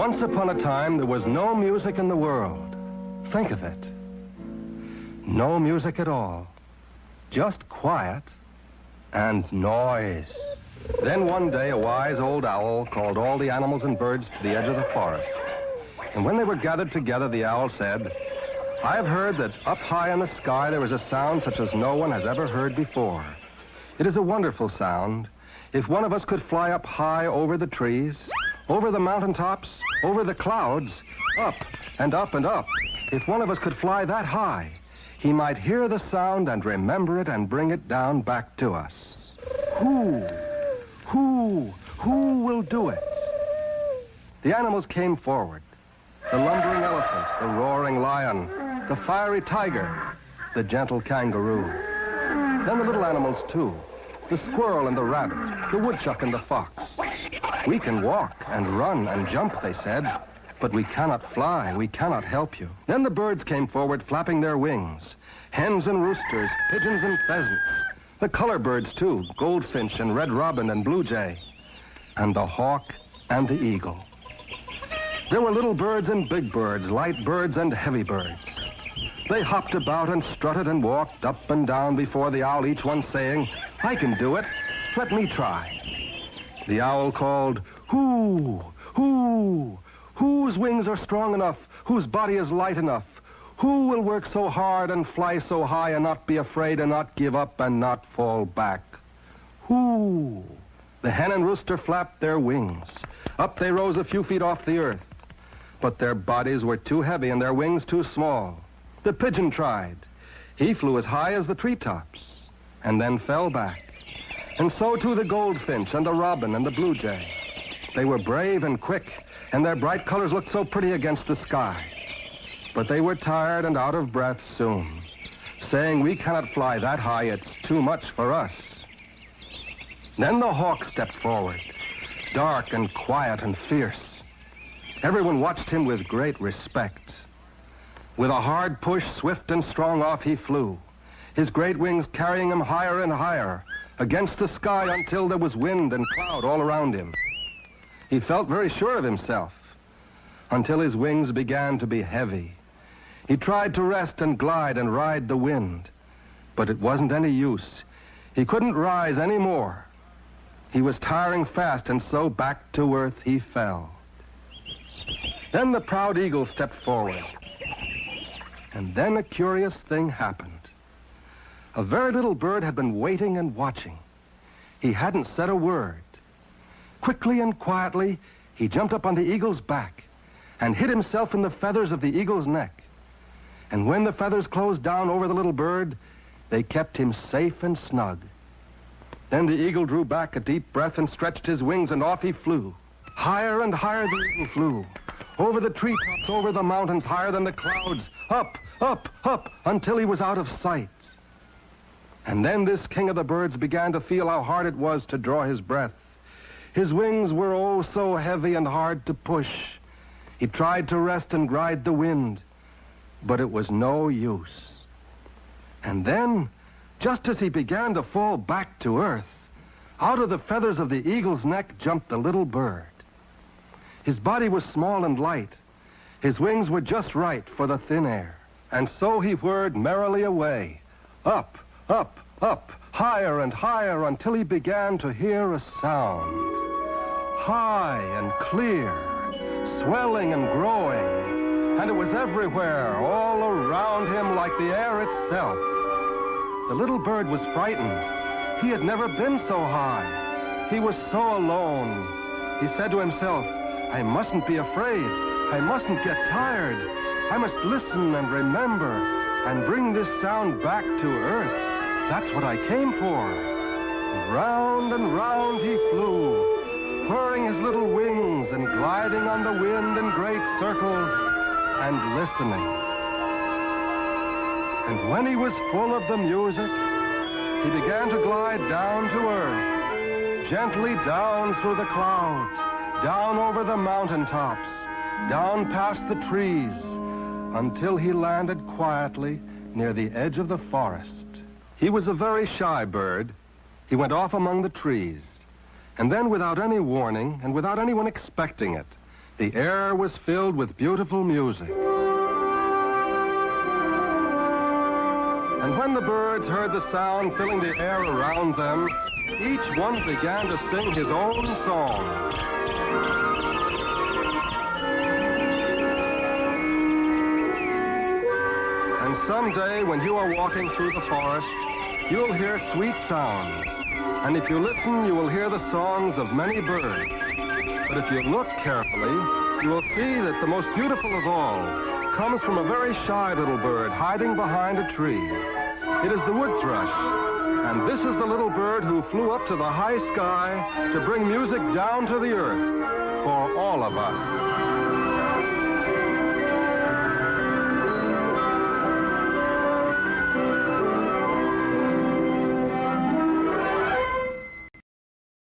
Once upon a time, there was no music in the world. Think of it. No music at all. Just quiet and noise. Then one day, a wise old owl called all the animals and birds to the edge of the forest. And when they were gathered together, the owl said, "I have heard that up high in the sky there is a sound such as no one has ever heard before. It is a wonderful sound. If one of us could fly up high over the trees, over the mountaintops, over the clouds, up and up and up, if one of us could fly that high, he might hear the sound and remember it and bring it down back to us. Who will do it?" The animals came forward. The lumbering elephant, the roaring lion, the fiery tiger, the gentle kangaroo. Then the little animals too, the squirrel and the rabbit, the woodchuck and the fox. "We can walk and run and jump," they said, "but we cannot fly, we cannot help you." Then the birds came forward flapping their wings, hens and roosters, pigeons and pheasants, the color birds too, goldfinch and red robin and blue jay, and the hawk and the eagle. There were little birds and big birds, light birds and heavy birds. They hopped about and strutted and walked up and down before the owl, each one saying, "I can do it. Let me try." The owl called, "Who? Whose wings are strong enough? Whose body is light enough? Who will work so hard and fly so high and not be afraid and not give up and not fall back? Who?" The hen and rooster flapped their wings. Up they rose a few feet off the earth. But their bodies were too heavy and their wings too small. The pigeon tried. He flew as high as the treetops and then fell back. And so too the goldfinch and the robin and the blue jay. They were brave and quick, and their bright colors looked so pretty against the sky. But they were tired and out of breath soon, saying, "We cannot fly that high, it's too much for us." Then the hawk stepped forward, dark and quiet and fierce. Everyone watched him with great respect. With a hard push, swift and strong, off he flew, his great wings carrying him higher and higher against the sky until there was wind and cloud all around him. He felt very sure of himself until his wings began to be heavy. He tried to rest and glide and ride the wind, but it wasn't any use. He couldn't rise any more. He was tiring fast, and so back to earth he fell. Then the proud eagle stepped forward. And then a curious thing happened. A very little bird had been waiting and watching. He hadn't said a word. Quickly and quietly, he jumped up on the eagle's back and hid himself in the feathers of the eagle's neck. And when the feathers closed down over the little bird, they kept him safe and snug. Then the eagle drew back a deep breath and stretched his wings, and off he flew. Higher and higher the eagle flew, over the treetops, over the mountains, higher than the clouds, up, up, up, until he was out of sight. And then this king of the birds began to feel how hard it was to draw his breath. His wings were oh so heavy and hard to push. He tried to rest and ride the wind, but it was no use. And then, just as he began to fall back to earth, out of the feathers of the eagle's neck jumped the little bird. His body was small and light. His wings were just right for the thin air. And so he whirred merrily away, up, up, up, higher and higher, until he began to hear a sound. High and clear, swelling and growing, and it was everywhere, all around him like the air itself. The little bird was frightened. He had never been so high. He was so alone. He said to himself, "I mustn't be afraid. I mustn't get tired. I must listen and remember and bring this sound back to earth. That's what I came for." And round he flew, whirring his little wings and gliding on the wind in great circles and listening. And when he was full of the music, he began to glide down to earth, gently down through the clouds, down over the mountaintops, down past the trees, until he landed quietly near the edge of the forest. He was a very shy bird. He went off among the trees, and then without any warning and without anyone expecting it, The air was filled with beautiful music. And when the birds heard the sound filling the air around them, each one began to sing his own song. And someday, when you are walking through the forest, you'll hear sweet sounds. And if you listen, you will hear the songs of many birds. But if you look carefully, you will see that the most beautiful of all comes from a very shy little bird hiding behind a tree. It is the wood thrush. And this is the little bird who flew up to the high sky to bring music down to the earth for all of us.